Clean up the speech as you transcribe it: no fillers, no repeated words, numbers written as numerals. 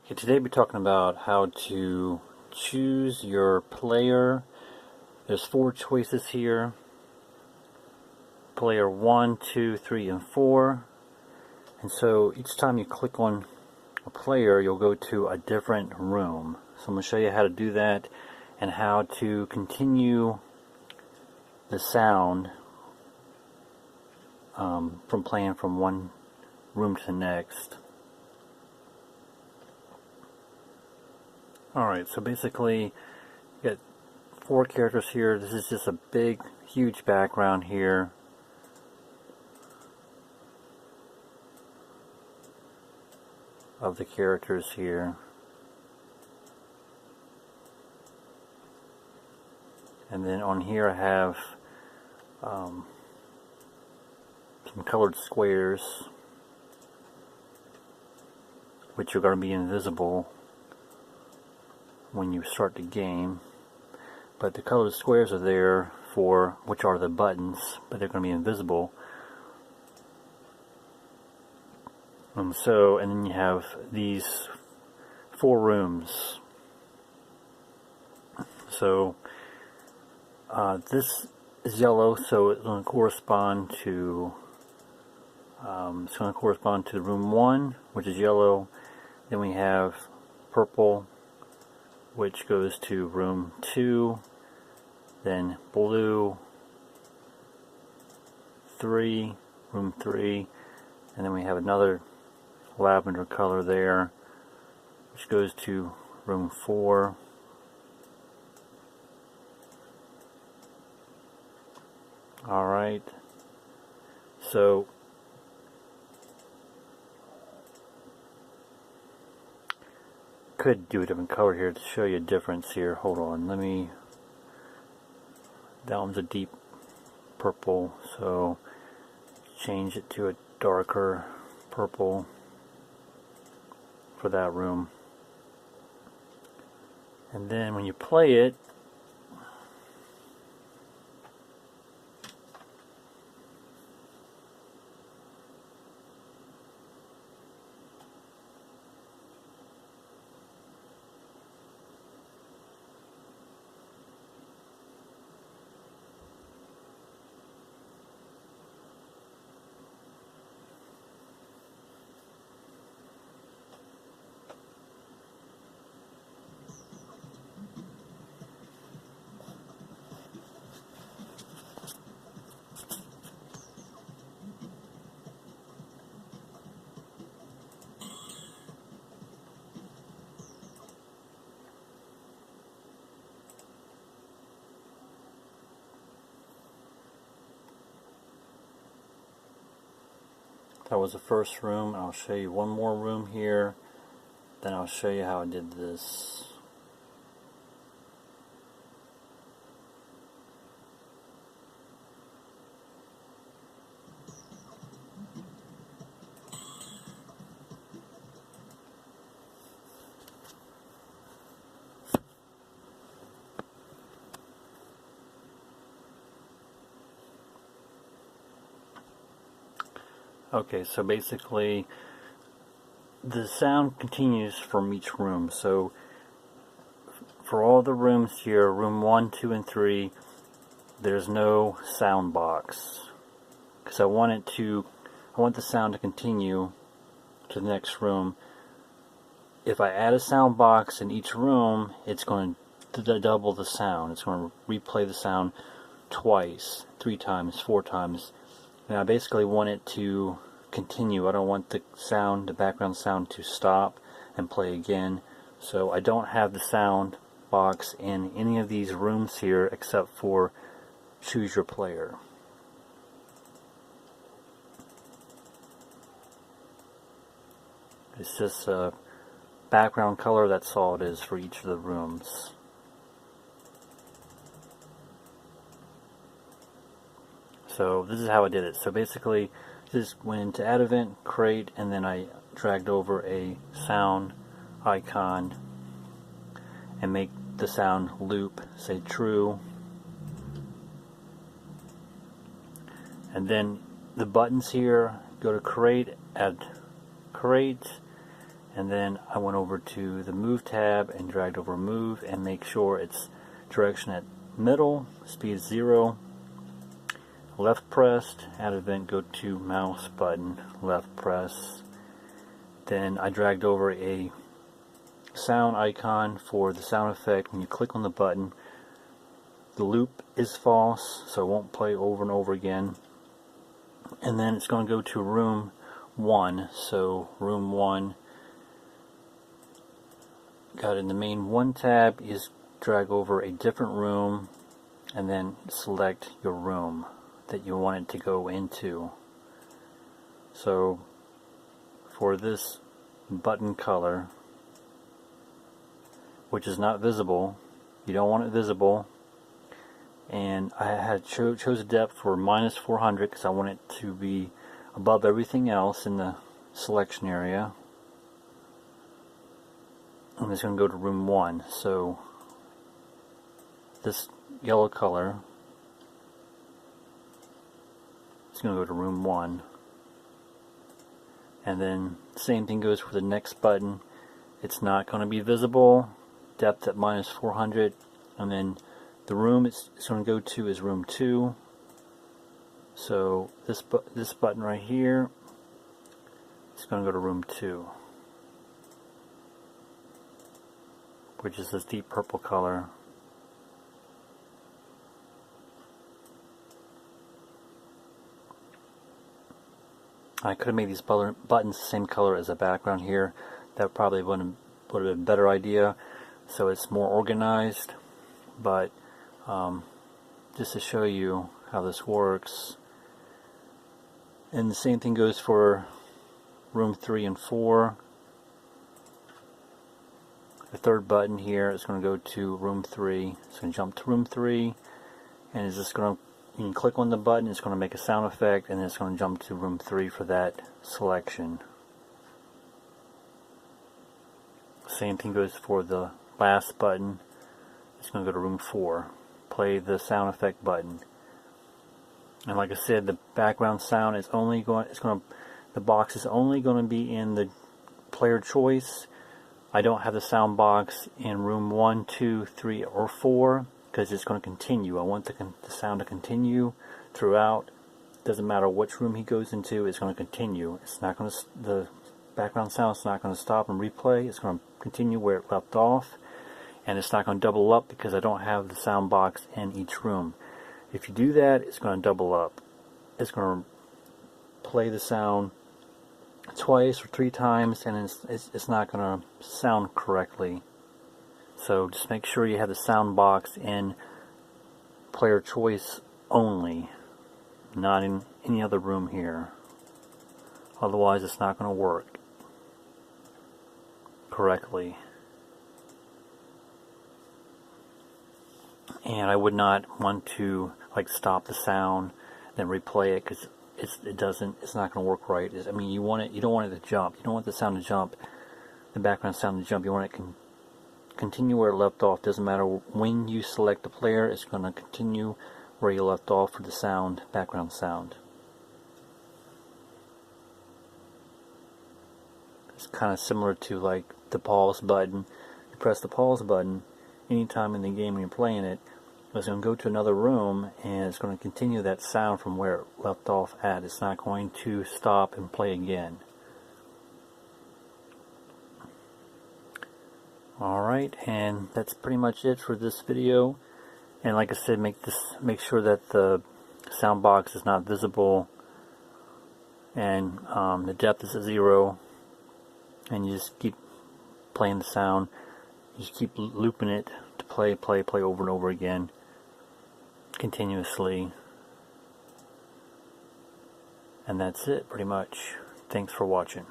Okay, today we're talking about how to choose your player. There's 4 choices here. Player 1, 2, 3, and 4. And so each time you click on a player, you'll go to a different room. So I'm going to show you how to do that and how to continue the sound from playing from one room to the next. Alright, so basically you got 4 characters here. This is just a big, huge background here. Of the characters here. And then on here I have some colored squares which are going to be invisible when you start the game, but the colored squares are there for which are the buttons, but they're going to be invisible. And then you have these 4 rooms. So this is yellow, so it's going to correspond to room 1, which is yellow. Then we have purple, which goes to room 2, then blue, room 3, and then we have another lavender color there, which goes to room 4. Alright, so could do a different color here to show you a difference here. Hold on, that one's a deep purple, so change it to a darker purple for that room. And then when you play it, that was the first room. I'll show you one more room here, then I'll show you how I did this. Okay, so basically the sound continues from each room. So for all the rooms here, room 1, 2, and 3, there's no sound box, because I want the sound to continue to the next room. If I add a sound box in each room, it's going to double the sound. It's going to replay the sound twice, 3 times, 4 times. And I basically want it to continue. I don't want the background sound to stop and play again. So I don't have the sound box in any of these rooms here except for choose your player. It's just a background color, that's all it is for each of the rooms. So this is how I did it. So basically just went into add event, create, and then I dragged over a sound icon and make the sound loop, say true. And then the buttons here, go to create, add create, and then I went over to the move tab and dragged over move and make sure it's direction at middle, speed 0, left pressed, add event, go to mouse button, left press. Then I dragged over a sound icon for the sound effect. When you click on the button, the loop is false, so it won't play over and over again. And then it's going to go to room 1. So room 1, got in the main 1 tab, is drag over a different room and then select your room that you want it to go into. So for this button color, which is not visible, you don't want it visible, and I had chose a depth for -400 because I want it to be above everything else in the selection area. I'm just going to go to room 1. So this yellow color is going to go to room 1, and then same thing goes for the next button. It's not going to be visible, depth at -400, and then the room it's going to go to is room 2. So this button right here is going to go to room 2, which is this deep purple color. I could have made these buttons the same color as the background here. That probably would have been a better idea, so it's more organized. But just to show you how this works, and the same thing goes for room 3 and 4. The third button here is going to go to room 3. It's going to jump to room 3, and it's just going to, you can click on the button, it's going to make a sound effect, and then it's going to jump to room 3 for that selection. Same thing goes for the last button. It's going to go to room 4. Play the sound effect button. And like I said, the background sound is only going, the box is only going to be in the player choice. I don't have the sound box in room 1, 2, 3, or 4 because it's going to continue. I want the sound to continue throughout. Doesn't matter which room he goes into, it's going to continue. It's not going to, the background sound is not going to stop and replay. It's going to continue where it left off, and it's not going to double up because I don't have the sound box in each room. If you do that, it's going to double up. It's going to play the sound twice or 3 times, and it's not going to sound correctly. So just make sure you have the sound box in player choice only, not in any other room here. Otherwise it's not going to work correctly. And I would not want to like stop the sound then replay it, because it's not going to work right. I mean, you don't want it to jump. You don't want the sound to jump, the background sound to jump. You want it to continue where it left off. Doesn't matter when you select the player, it's going to continue where you left off for the sound, background sound. It's kind of similar to like the pause button. You press the pause button anytime in the game when you're playing it, it's going to go to another room and it's going to continue that sound from where it left off at. It's not going to stop and play again. Alright, and that's pretty much it for this video. And like I said, make sure that the sound box is not visible, and the depth is at 0, and you just keep playing the sound. You just keep looping it to play over and over again continuously. And that's it pretty much. Thanks for watching.